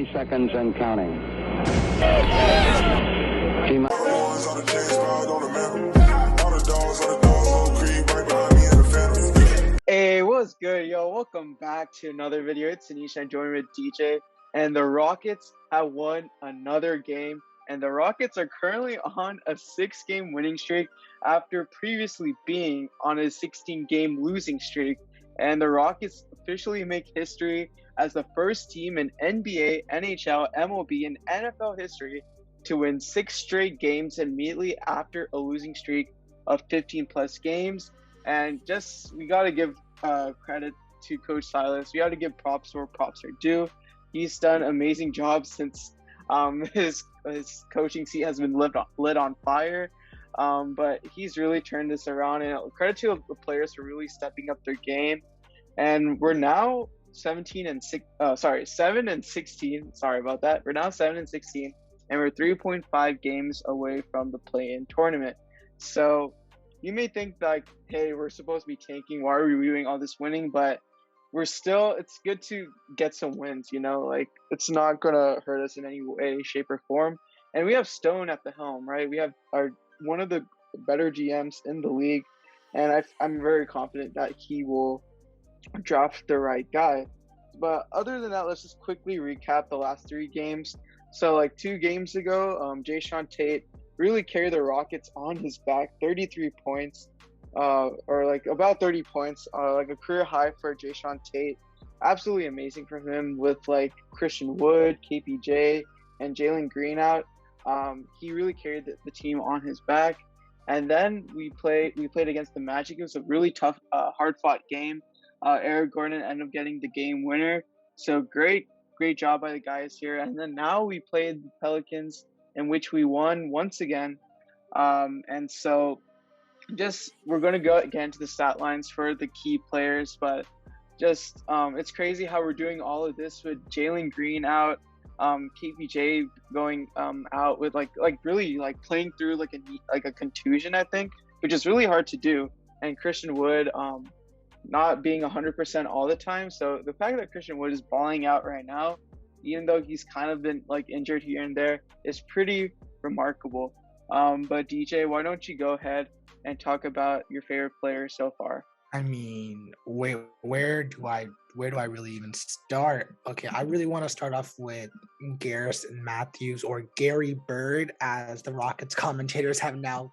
30 seconds and counting. Hey, what's good, yo? Welcome back to another video. It's Anish. I'm joined with DJ, and the Rockets have won another game, and the Rockets are currently on a 6-game winning streak after previously being on a 16-game losing streak. And the Rockets officially make history as the first team in NBA, NHL, MLB, and NFL history to win 6 straight games immediately after a losing streak of 15 plus games. And just, we got to give credit to Coach Silas. We got to give props where props are due. He's done an amazing job since his coaching seat has been lit on fire. But he's really turned this around, and credit to the players for really stepping up their game. And we're now 7 and 16. Sorry about that. We're now 7 and 16, and we're 3.5 games away from the play-in tournament. So you may think like, hey, we're supposed to be tanking. Why are we doing all this winning? But it's good to get some wins, you know, like it's not going to hurt us in any way, shape, or form. And we have Stone at the helm, right? We have one of the better GMs in the league. And I'm very confident that he will draft the right guy. But other than that, let's just quickly recap the last 3 games. So like 2 games ago, Jae'Sean Tate really carried the Rockets on his back, 33 points, or like about 30 points, like a career high for Jae'Sean Tate. Absolutely amazing for him with like Christian Wood, KPJ, and Jalen Green out. He really carried the team on his back. And then we played against the Magic. It was a really tough, hard-fought game. Eric Gordon ended up getting the game winner. So great job by the guys here. And then now we played the Pelicans, in which we won once again. And so we're going to get into the stat lines for the key players, but it's crazy how we're doing all of this with Jalen Green out, KPJ going out with like really like playing through like a contusion, I think, which is really hard to do, and Christian Wood not being 100% all the time. So the fact that Christian Wood is balling out right now, even though he's kind of been like injured here and there, is pretty remarkable. But DJ, why don't you go ahead and talk about your favorite player so far? I mean, where do I really even start? Okay, I really want to start off with Garrison Matthews, or Gary Bird, as the Rockets commentators have now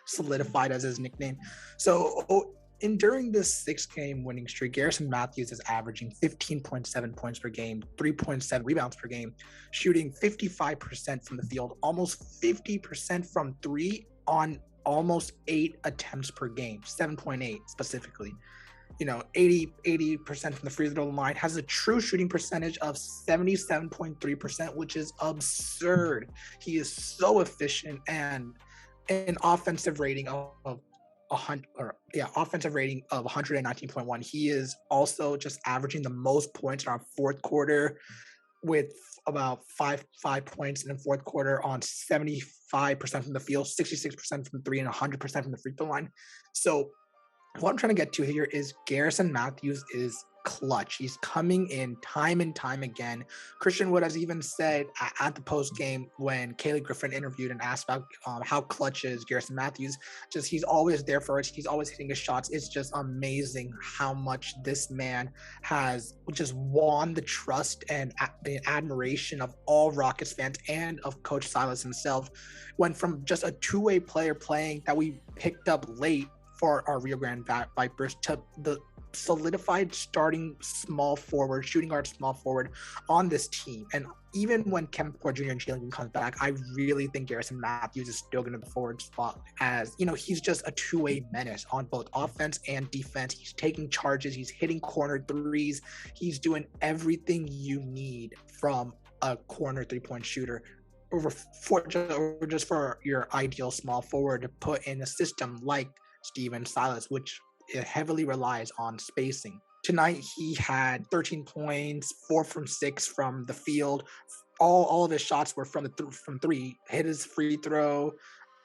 solidified as his nickname. So during this 6-game winning streak, Garrison Matthews is averaging 15.7 points per game, 3.7 rebounds per game, shooting 55% from the field, almost 50% from 3 on almost 8 attempts per game, 7.8 specifically. You know, 80% from the free throw line, has a true shooting percentage of 77.3%, which is absurd. He is so efficient, and an offensive rating of 119.1. He is also just averaging the most points in our fourth quarter, with about five points in the fourth quarter on 75% from the field, 66% from 3, and 100% from the free throw line. So what I'm trying to get to here is Garrison Matthews is clutch. He's coming in time and time again. Christian Wood has even said at the post game, when Kaylee Griffin interviewed and asked about how clutch is Garrison Matthews, just he's always there for us. He's always hitting his shots. It's just amazing how much this man has just won the trust and the admiration of all Rockets fans and of Coach Silas himself. Went from just a two-way player playing that we picked up late for our Rio Grande Vipers to the solidified starting small forward, shooting guard small forward on this team. And even when Kevin Porter Jr. and Jalen Green comes back, I really think Garrison Matthews is still going to be the forward spot, as, you know, he's just a two-way menace on both offense and defense. He's taking charges, he's hitting corner threes, he's doing everything you need from a corner three-point shooter, or just for your ideal small forward to put in a system like Steven Silas, which it heavily relies on spacing. Tonight, he had 13 points, 4 from 6 from the field. All of his shots were from 3. Hit his free throw,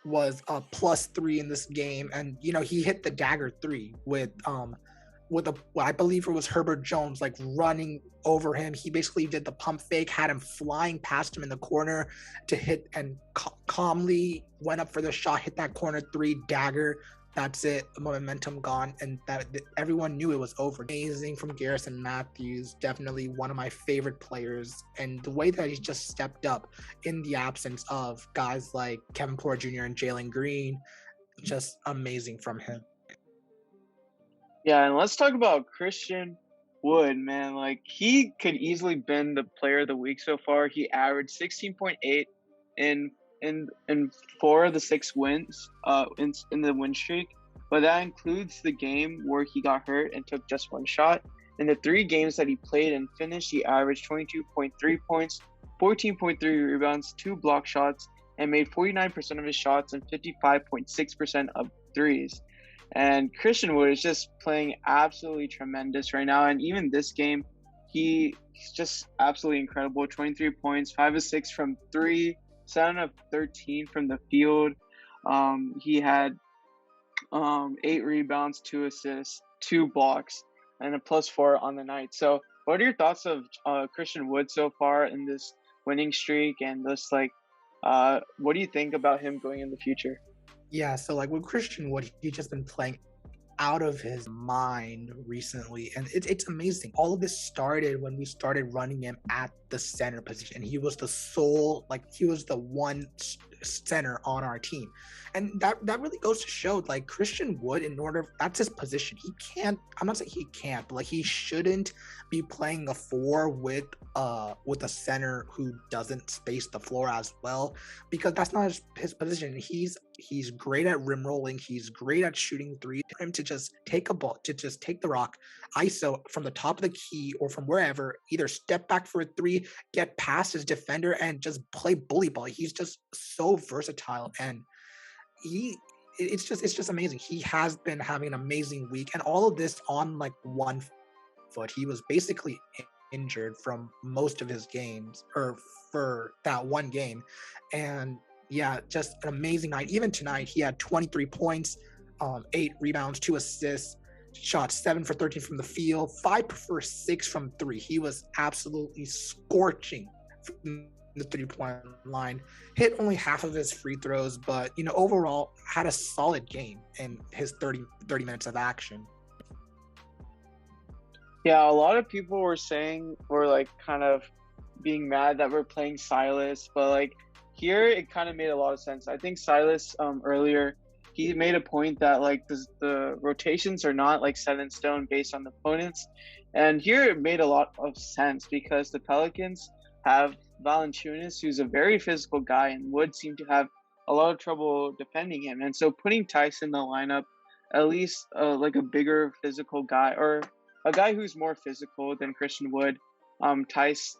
was a +3 in this game, and you know he hit the dagger 3 with with I believe it was Herbert Jones, like running over him. He basically did the pump fake, had him flying past him in the corner to hit, and calmly went up for the shot, hit that corner three dagger. That's it. Momentum gone, and that everyone knew it was over. Amazing from Garrison Matthews. Definitely one of my favorite players, and the way that he's just stepped up in the absence of guys like Kevin Porter Jr. and Jalen Green, just amazing from him. Yeah, and let's talk about Christian Wood, man. Like, he could easily been the player of the week so far. He averaged 16.8 in 4 of the 6 wins in the win streak, but that includes the game where he got hurt and took just one shot. In the 3 games that he played and finished, he averaged 22.3 points, 14.3 rebounds, 2 block shots, and made 49% of his shots and 55.6% of threes. And Christian Wood is just playing absolutely tremendous right now. And even this game, he's just absolutely incredible. 23 points, 5 of 6 from 3, 7 of 13 from the field. He had 8 rebounds, 2 assists, 2 blocks, and a +4 on the night. So what are your thoughts of Christian Wood so far in this winning streak? And this, like, what do you think about him going in the future? Yeah, so like with Christian Wood, he's just been playing out of his mind recently, and it's amazing. All of this started when we started running him at the center position. He was the sole, like he was the one center on our team, and that really goes to show, like, Christian Wood, in order, that's his position. He can't, I'm not saying he can't, but like he shouldn't be playing the 4 with a center who doesn't space the floor as well, because that's not his position. He's great at rim rolling. He's great at shooting threes. For him to just take a ball, to just take the rock, ISO from the top of the key or from wherever, either step back for a 3, get past his defender, and just play bully ball. He's just so versatile, and it's just amazing. He has been having an amazing week, and all of this on like one foot. He was basically injured from most of his games, or for that one game, and yeah, just an amazing night. Even tonight, he had 23 points, 8 rebounds, 2 assists, shot 7 for 13 from the field, 5 for 6 from 3. He was absolutely scorching from the 3-point line. Hit only half of his free throws, but overall had a solid game in his 30 minutes of action. Yeah, a lot of people were like kind of being mad that we're playing Silas, but like here it kind of made a lot of sense. I think Silas earlier, he made a point that like the rotations are not like set in stone based on the opponents, and here it made a lot of sense because the Pelicans have Valanciunas, who's a very physical guy, and Wood seemed to have a lot of trouble defending him, and so putting Tice in the lineup, at least like a bigger physical guy, or a guy who's more physical than Christian Wood, Tice.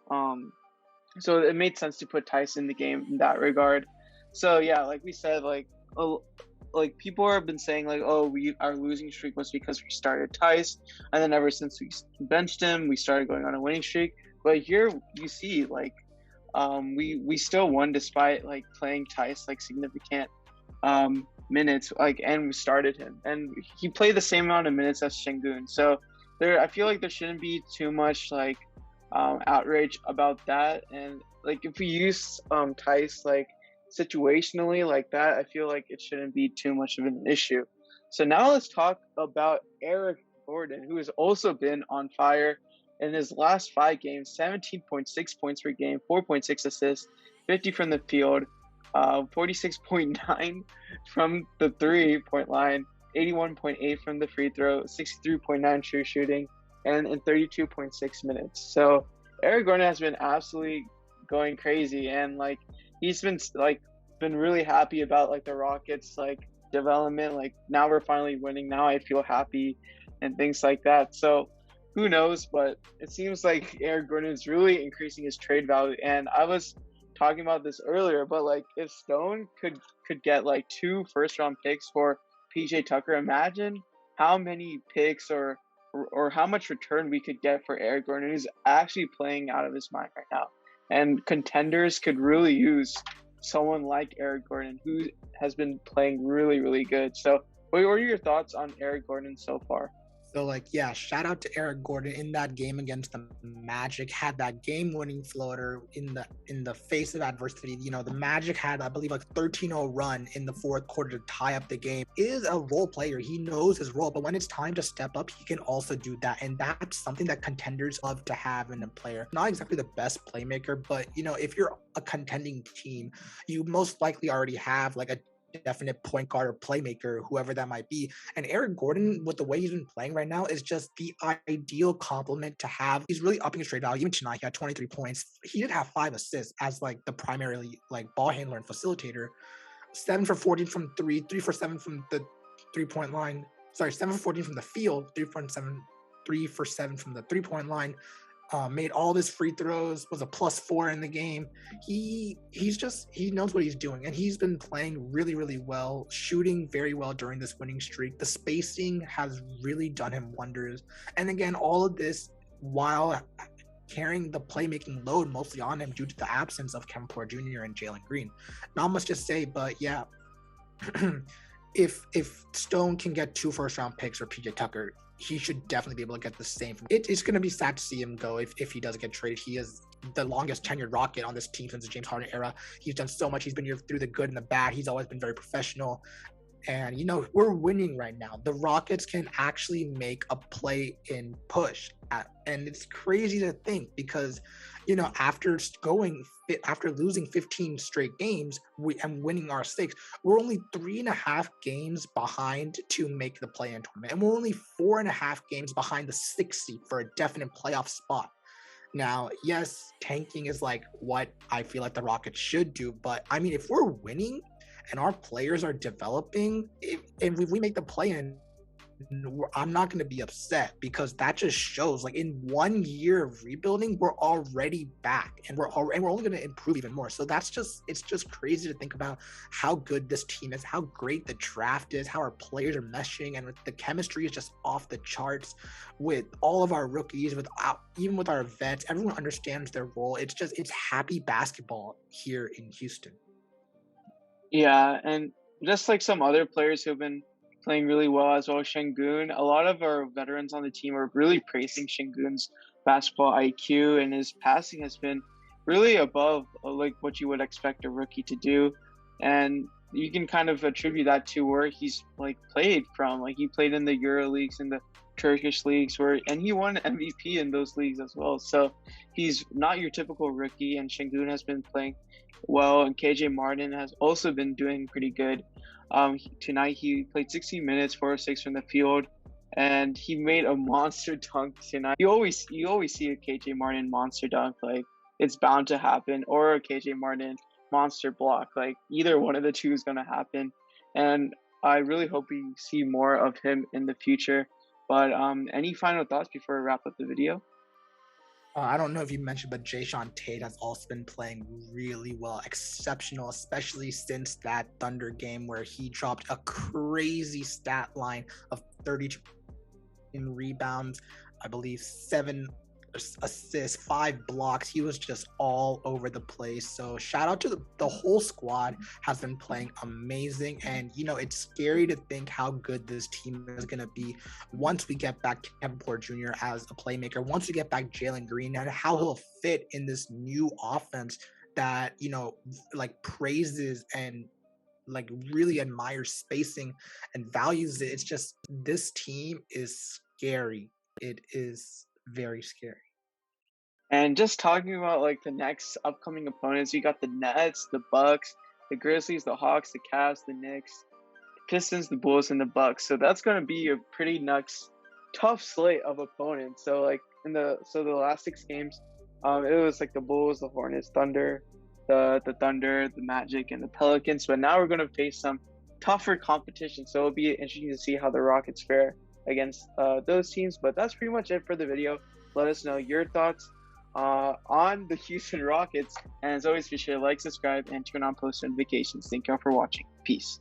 So it made sense to put Tice in the game in that regard. So yeah, like we said, like people have been saying like, oh, our losing streak was because we started Tice, and then ever since we benched him, we started going on a winning streak. But here you see like, we still won despite like playing Tice like significant minutes, like, and we started him, and he played the same amount of minutes as Şengün. So I feel like there shouldn't be too much like outrage about that, and like if we use Tice like situationally like that, I feel like it shouldn't be too much of an issue. So now let's talk about Eric Gordon, who has also been on fire in his last 5 games. 17.6 points per game, 4.6 assists, 50 from the field, 46.9 from the 3-point line, 81.8 from the free throw, 63.9 true shooting, and in 32.6 minutes. So Eric Gordon has been absolutely going crazy, and like he's been really happy about like the Rockets like development. Like now we're finally winning. Now I feel happy and things like that. So who knows? But it seems like Eric Gordon is really increasing his trade value. And I was talking about this earlier, but like if Stone could get like 2 first-round picks for PJ Tucker, imagine how many picks or how much return we could get for Eric Gordon, who's actually playing out of his mind right now. And contenders could really use someone like Eric Gordon, who has been playing really, really good. So what are your thoughts on Eric Gordon so far? So like, yeah, shout out to Eric Gordon in that game against the Magic, had that game-winning floater in the face of adversity. You know, the Magic had, I believe, like 13-0 run in the fourth quarter to tie up the game. Is a role player. He knows his role, but when it's time to step up, he can also do that. And that's something that contenders love to have in a player. Not exactly the best playmaker, but you know, if you're a contending team, you most likely already have like a definite point guard or playmaker, whoever that might be. And Eric Gordon, with the way he's been playing right now, is just the ideal complement to have. He's really upping his trade value. Even tonight, he had 23 points. He did have 5 assists as like the primarily like ball handler and facilitator. 7 for 14 from 3, 3 for 7 from the 3-point line. Sorry, 7 for 14 from the field, 3 for 7 from the 3-point line. Made all of his free throws, was a +4 in the game. He knows what he's doing, and he's been playing really, really well, shooting very well during this winning streak. The spacing has really done him wonders. And again, all of this while carrying the playmaking load mostly on him due to the absence of Kevin Porter Jr. and Jalen Green. Not much to say, but yeah, if Stone can get 2 first-round picks or PJ Tucker, he should definitely be able to get the same. It's going to be sad to see him go if he does get traded. He is the longest tenured Rocket on this team since the James Harden era. He's done so much. He's been here through the good and the bad. He's always been very professional. And, you know, we're winning right now. The Rockets can actually make a play in push. And it's crazy to think because, you know, after losing 15 straight games and winning our 6, we're only 3.5 games behind to make the play-in tournament. And we're only 4.5 games behind the 6th seed for a definite playoff spot. Now, yes, tanking is like what I feel like the Rockets should do. But, I mean, if we're winning and our players are developing, if we make the play-in, I'm not going to be upset because that just shows like in 1 year of rebuilding, we're already back and we're only going to improve even more. So it's just crazy to think about how good this team is, how great the draft is, how our players are meshing, and the chemistry is just off the charts with all of our rookies, even with our vets. Everyone understands their role. It's happy basketball here in Houston. Yeah, and just like some other players who have been playing really well as well, Şengün. A lot of our veterans on the team are really praising Şengün's basketball IQ, and his passing has been really above like what you would expect a rookie to do. And you can kind of attribute that to where he's like played from. Like he played in the Euro leagues and the Turkish leagues and he won MVP in those leagues as well. So he's not your typical rookie, and Şengün has been playing well, and KJ Martin has also been doing pretty good. Tonight he played 16 minutes, 4 or 6 from the field, and he made a monster dunk tonight. You always see a KJ Martin monster dunk, like it's bound to happen, or a KJ Martin monster block. Like either one of the two is gonna happen, and I really hope we see more of him in the future. But any final thoughts before we wrap up the video? I don't know if you mentioned, but Jae'Sean Tate has also been playing really well, exceptional, especially since that Thunder game where he dropped a crazy stat line of 32 in rebounds, I believe 7 assists, 5 blocks. He was just all over the place. So shout out to the whole squad has been playing amazing. And, you know, it's scary to think how good this team is going to be once we get back Kevin Porter Jr. as a playmaker, once we get back Jalen Green, and how he'll fit in this new offense that, you know, like praises and like really admires spacing and values it. It's just, this team is scary. It is very scary. And just talking about like the next upcoming opponents, you got the Nets, the Bucks, the Grizzlies, the Hawks, the Cavs, the Knicks, the Pistons, the Bulls, and the Bucks. So that's going to be a pretty tough slate of opponents. So like the last 6 games, it was like the Bulls, the Hornets, Thunder, the Thunder, the Magic, and the Pelicans. But now we're going to face some tougher competition. So it'll be interesting to see how the Rockets fare against those teams. But that's pretty much it for the video. Let us know your thoughts on the Houston Rockets. And as always, be sure to like, subscribe, and turn on post notifications. Thank you all for watching. Peace.